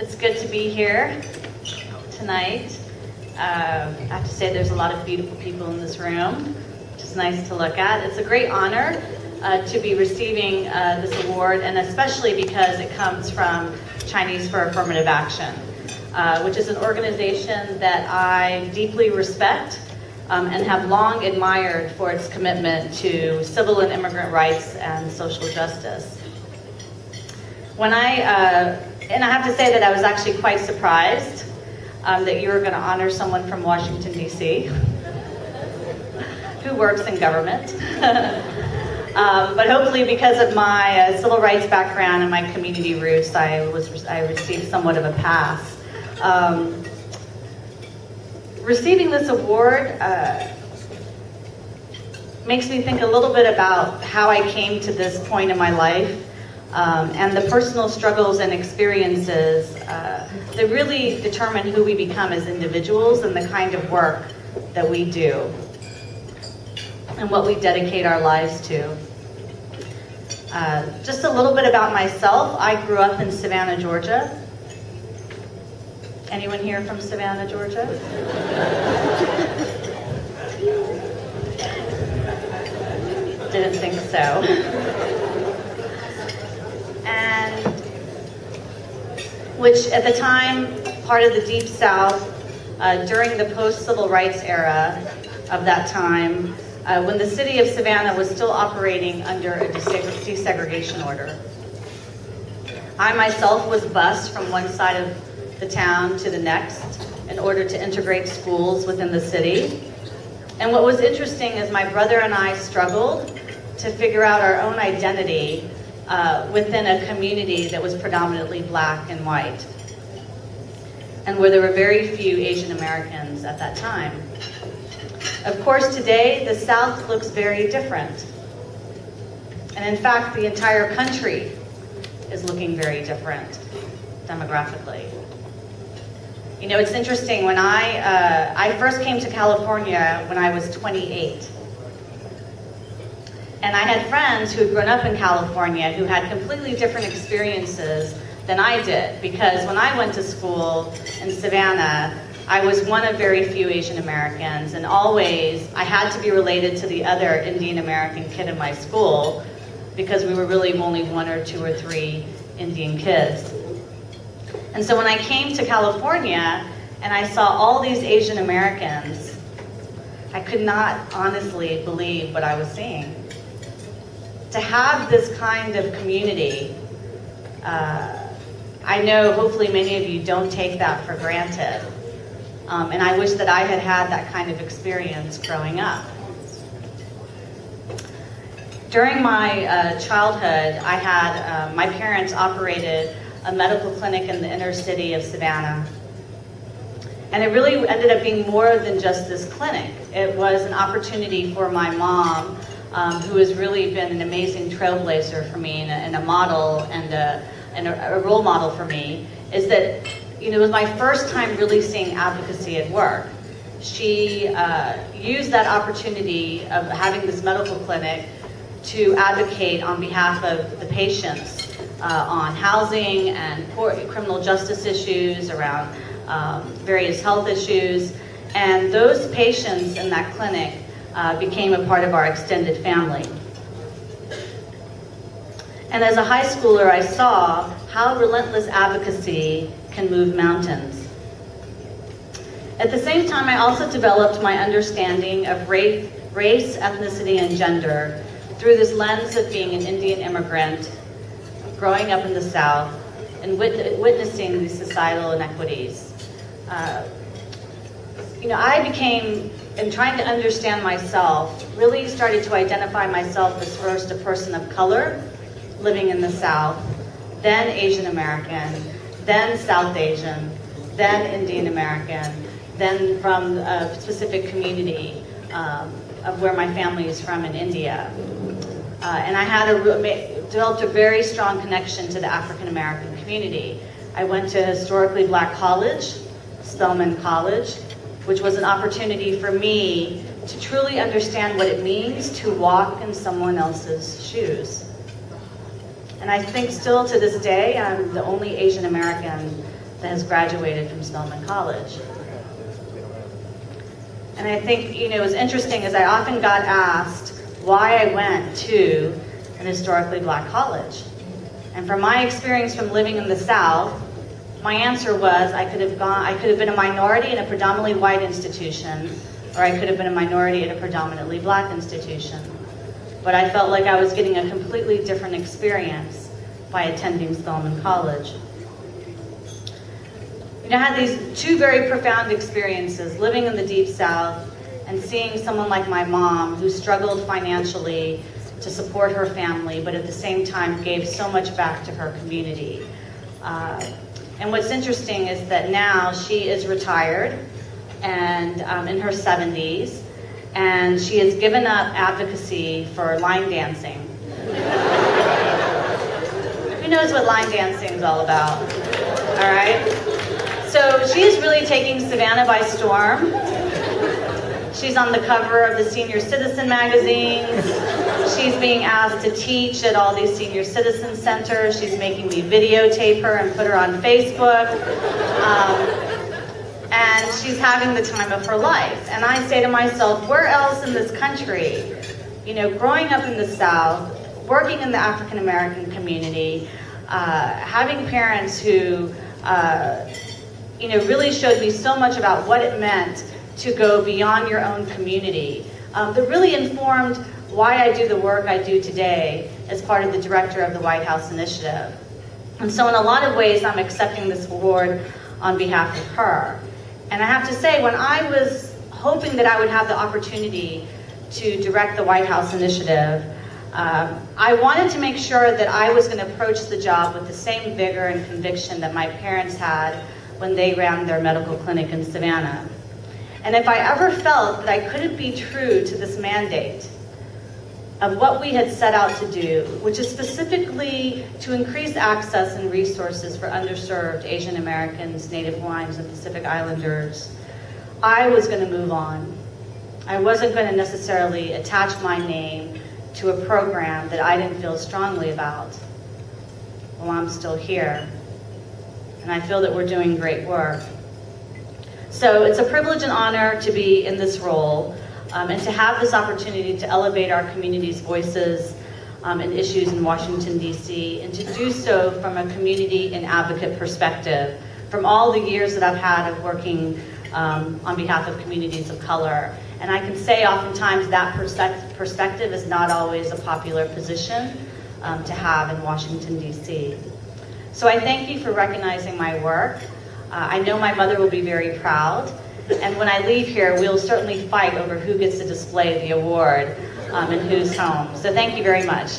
It's good to be here tonight. I have to say there's a lot of beautiful people in this room, which is nice to look at. It's a great honor to be receiving this award, and especially because it comes from Chinese for Affirmative Action, which is an organization that I deeply respect and have long admired for its commitment to civil and immigrant rights and social justice. And I have to say that I was actually quite surprised that you were going to honor someone from Washington, D.C. who works in government. But hopefully because of my civil rights background and my community roots, I received somewhat of a pass. Receiving this award makes me think a little bit about how I came to this point in my life. And the personal struggles and experiences that really determine who we become as individuals and the kind of work that we do and what we dedicate our lives to. Just a little bit about myself. I grew up in Savannah, Georgia. Anyone here from Savannah, Georgia? Didn't think so. And which at the time, part of the Deep South, during the post-civil rights era of that time, when the city of Savannah was still operating under a desegregation order. I myself was bused from one side of the town to the next in order to integrate schools within the city. And what was interesting is my brother and I struggled to figure out our own identity within a community that was predominantly black and white, and where there were very few Asian Americans at that time. Of course, today, the South looks very different. And in fact, the entire country is looking very different demographically. You know, it's interesting, when I first came to California when I was 28. And I had friends who had grown up in California who had completely different experiences than I did, because when I went to school in Savannah, I was one of very few Asian Americans, and always I had to be related to the other Indian American kid in my school, because we were really only one or two or three Indian kids. And so when I came to California and I saw all these Asian Americans, I could not honestly believe what I was seeing. To have this kind of community, I know hopefully many of you don't take that for granted. And I wish that I had had that kind of experience growing up. During my childhood, I had, my parents operated a medical clinic in the inner city of Savannah. And it really ended up being more than just this clinic. It was an opportunity for my mom, who has really been an amazing trailblazer for me and a model and a role model for me, is that, you know, it was my first time really seeing advocacy at work. She used that opportunity of having this medical clinic to advocate on behalf of the patients on housing and criminal justice issues, around various health issues. And those patients in that clinic became a part of our extended family. And as a high schooler, I saw how relentless advocacy can move mountains. At the same time, I also developed my understanding of race, ethnicity, and gender through this lens of being an Indian immigrant, growing up in the South, and witnessing these societal inequities. You know, I became, in trying to understand myself, really started to identify myself as first a person of color living in the South, then Asian American, then South Asian, then Indian American, then from a specific community of where my family is from in India. And I had developed a very strong connection to the African American community. I went to a historically black college, Spelman College, which was an opportunity for me to truly understand what it means to walk in someone else's shoes. And I think still to this day, I'm the only Asian American that has graduated from Spelman College. And I think, it was interesting as I often got asked why I went to an historically black college. And from my experience from living in the South, my answer was I could have been a minority in a predominantly white institution, or I could have been a minority in a predominantly black institution. But I felt like I was getting a completely different experience by attending Spelman College. I had these two very profound experiences, living in the Deep South and seeing someone like my mom who struggled financially to support her family, but at the same time gave so much back to her community. And what's interesting is that now she is retired and in her 70s, and she has given up advocacy for line dancing. Who knows what line dancing is all about? All right? So she is really taking Savannah by storm. She's on the cover of the Senior Citizen magazines. She's being asked to teach at all these senior citizen centers. She's making me videotape her and put her on Facebook. And she's having the time of her life. And I say to myself, where else in this country, growing up in the South, working in the African American community, having parents who really showed me so much about what it meant to go beyond your own community, that really informed why I do the work I do today as part of the director of the White House Initiative. And so in a lot of ways, I'm accepting this award on behalf of her. And I have to say, when I was hoping that I would have the opportunity to direct the White House Initiative, I wanted to make sure that I was going to approach the job with the same vigor and conviction that my parents had when they ran their medical clinic in Savannah. And if I ever felt that I couldn't be true to this mandate of what we had set out to do, which is specifically to increase access and resources for underserved Asian Americans, Native Hawaiians, and Pacific Islanders, I was going to move on. I wasn't going to necessarily attach my name to a program that I didn't feel strongly about. Well, I'm still here, and I feel that we're doing great work. So it's a privilege and honor to be in this role, and to have this opportunity to elevate our community's voices and issues in Washington, D.C., and to do so from a community and advocate perspective, from all the years that I've had of working on behalf of communities of color. And I can say oftentimes that perspective is not always a popular position to have in Washington, D.C. So I thank you for recognizing my work. I know my mother will be very proud. And when I leave here, we'll certainly fight over who gets to display the award in whose home. So thank you very much.